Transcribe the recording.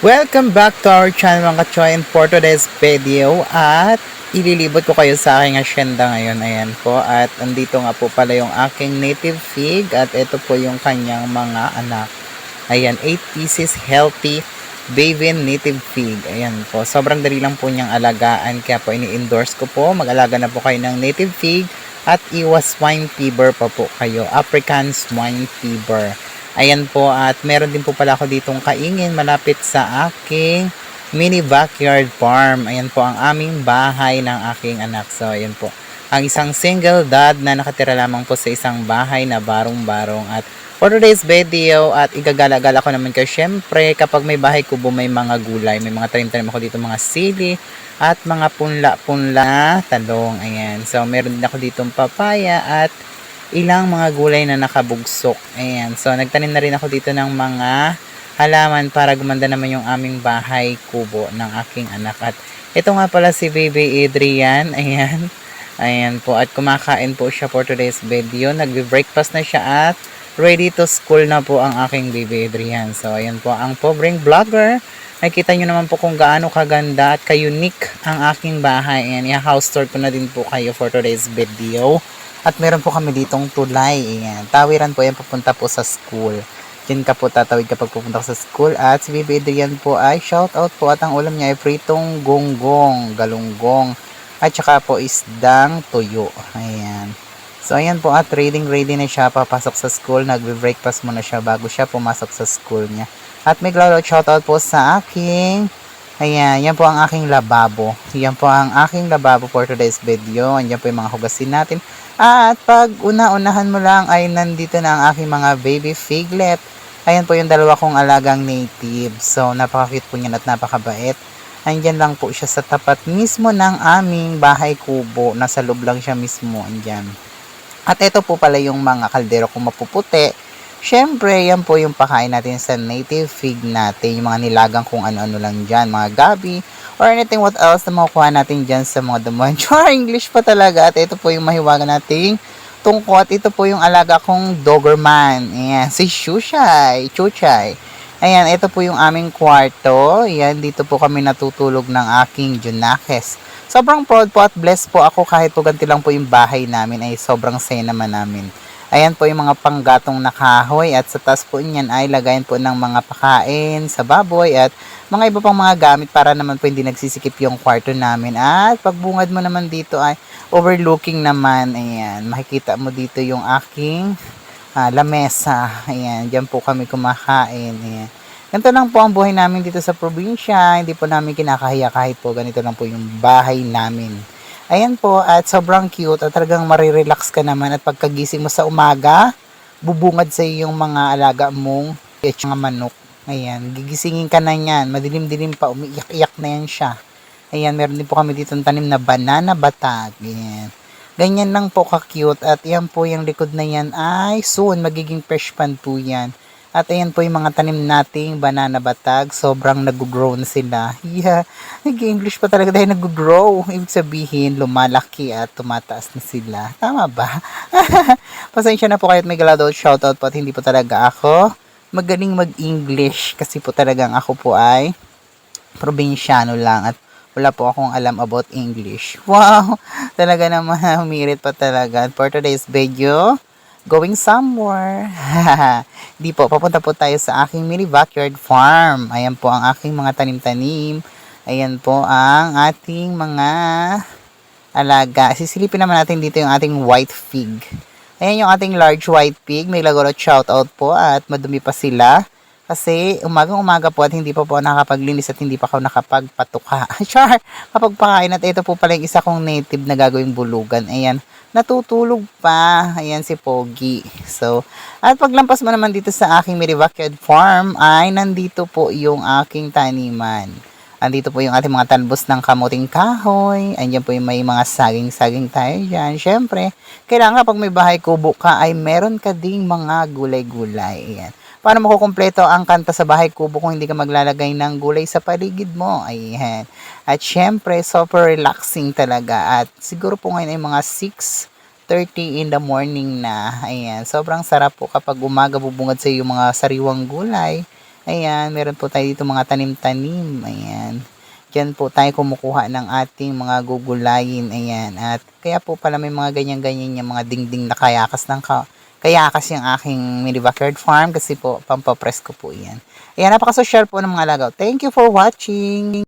Welcome back to our channel mga kachoy, and for today's video at ililibot ko kayo sa aking asyenda ngayon. Ayan po, at andito nga po pala yung aking native fig at ito po yung kanyang mga anak. Ayan, 8 pieces healthy baby native fig. Ayan po, sobrang dali lang po niyang alagaan, kaya po ini-endorse ko po mag-alaga na po kayo ng native fig at iwas swine fever pa po kayo, African swine fever. Ayan po, at meron din po pala ako ditong kaingin malapit sa aking mini backyard farm. Ayan po ang aming bahay ng aking anak. So ayan po, ang isang single dad na nakatira lamang po sa isang bahay na barong-barong. At for today's video, at igagala-gala ko naman kayo, syempre kapag may bahay kubo may mga gulay, may mga tanim-tanim ako dito, mga sili at mga punla-punla talong. Ayan, so meron din ako ditong papaya at ilang mga gulay na nakabugsok. Ayan. So, nagtanim na rin ako dito ng mga halaman para gumanda naman yung aming bahay kubo ng aking anak. At ito nga pala si Baby Adrian. Ayan. Ayan po. At kumakain po siya for today's video. Nagbe-breakfast na siya at ready to school na po ang aking Baby Adrian. So, ayan po ang pobreng vlogger. Nakikita nyo naman po kung gaano kaganda at ka-unique ang aking bahay. Ayan. I-house tour ko na din po kayo for today's video. At meron po kami ditong tulay. Ayan. Tawiran po yan papunta po sa school. Diyan ka po tatawid kapag pupunta ka sa school. At si Baby Adrian po ay shout out po. At ang ulam niya ay pritong gonggong, galunggong. At saka po isdang tuyo. Ayan. So ayan po, at ready na siya papasok sa school. Nagbe-breakfast muna siya bago siya pumasok sa school niya. At may shout out po sa aking, ayan, yan po ang aking lababo. Yan po ang aking lababo for today's video. Yan po yung mga hugasin natin. At pag una-unahan mo lang ay nandito na ang aking mga baby figlet. Ayan po yung dalawa kong alagang native. So napaka-cute po niyan at napakabait. Andyan lang po siya sa tapat mismo ng aming bahay kubo. Nasa loob lang siya mismo. Andyan. At ito po pala yung mga kaldero kong mapuputi. Syempre, yan po yung pakain natin sa native fig natin. Yung mga nilagang kung ano-ano lang dyan. Mga gabi or anything what else na makukuha natin dyan sa mga damuhan. Char, English pa talaga. At ito po yung mahiwagan nating tungkot. Ito po yung alaga kong Doberman. Ayan, si Chuchay. Ayan, ito po yung aming kwarto. Ayan, dito po kami natutulog ng aking Junakes. Sobrang proud po at blessed po ako kahit po ganti lang po yung bahay namin ay sobrang saya naman namin. Ayan po yung mga panggatong na kahoy at sa taas po niyan ay lagayan po ng mga pakain sa baboy at mga iba pang mga gamit para naman po hindi nagsisikip yung kwarto namin. At pagbungad mo naman dito ay overlooking naman. Ayan, makikita mo dito yung aking lamesa. Ayan, dyan po kami kumakain. Ayan. Ganito lang po ang buhay namin dito sa probinsya. Hindi po namin kinakahiya kahit po ganito lang po yung bahay namin. Ayan po, at sobrang cute at talagang marirelax ka naman at pagkagising mo sa umaga, bubungad sa iyo yung mga alaga mong mga manok. Ayan, gigisingin ka na yan, madilim-dilim pa, umiiyak-iyak na yan siya. Ayan, meron din po kami dito tanim na banana batag. Ayan. Ganyan lang po ka-cute at yan po yung likod na yan ay soon magiging fresh pan po yan. At ayan po yung mga tanim nating banana batag. Sobrang nag-grow na sila. Yeah, nag-English pa talaga dahil nag-grow. Ibig sabihin, lumalaki at tumataas na sila. Tama ba? Pasensya na po kayo at may galado shoutout po at hindi po talaga ako magaling mag-English. Kasi po talagang ako po ay probinsyano lang at wala po akong alam about English. Wow! Talaga naman, humirit pa talaga. For today's video, going somewhere. Di po, papunta po tayo sa aking mini backyard farm. Ayan po ang aking mga tanim-tanim. Ayan po ang ating mga alaga. Sisilipin naman natin dito yung ating white fig. Ayan yung ating large white pig. May lagorot shout out po at madumi pa sila. Kasi umagang-umaga po at hindi pa po nakapaglinis at hindi pa ako nakapagpatuka. Char! Kapag pakain at ito po pala yung isa kong native na gagawing bulugan. Ayan, natutulog pa. Ayan si Pogi. So, at paglampas mo naman dito sa aking mini backyard farm ay nandito po yung aking taniman. Andito po yung ating mga talbos ng kamuting kahoy. Andiyan po yung may mga saging-saging tayo dyan. Siyempre, kailangan pag may bahay kubo ka ay meron ka ding mga gulay-gulay. Ayan. Paano makukumpleto ang kanta sa bahay kubo kung hindi ka maglalagay ng gulay sa paligid mo? Ayan. At syempre, super relaxing talaga. At siguro po ngayon ay mga 6:30 in the morning na. Ayan. Sobrang sarap po kapag umaga bubungad sa iyo mga sariwang gulay. Ayan, meron po tayo dito mga tanim-tanim. Ayan. Diyan po tayo kumukuha ng ating mga gugulayin. Ayan. At kaya po pala may mga ganyan-ganyan yung mga dingding na kayakas ng kayakas yung aking mini backyard farm kasi po pampapress ko po yan. Ayan, napakasosyal po ng mga lagaw. Thank you for watching!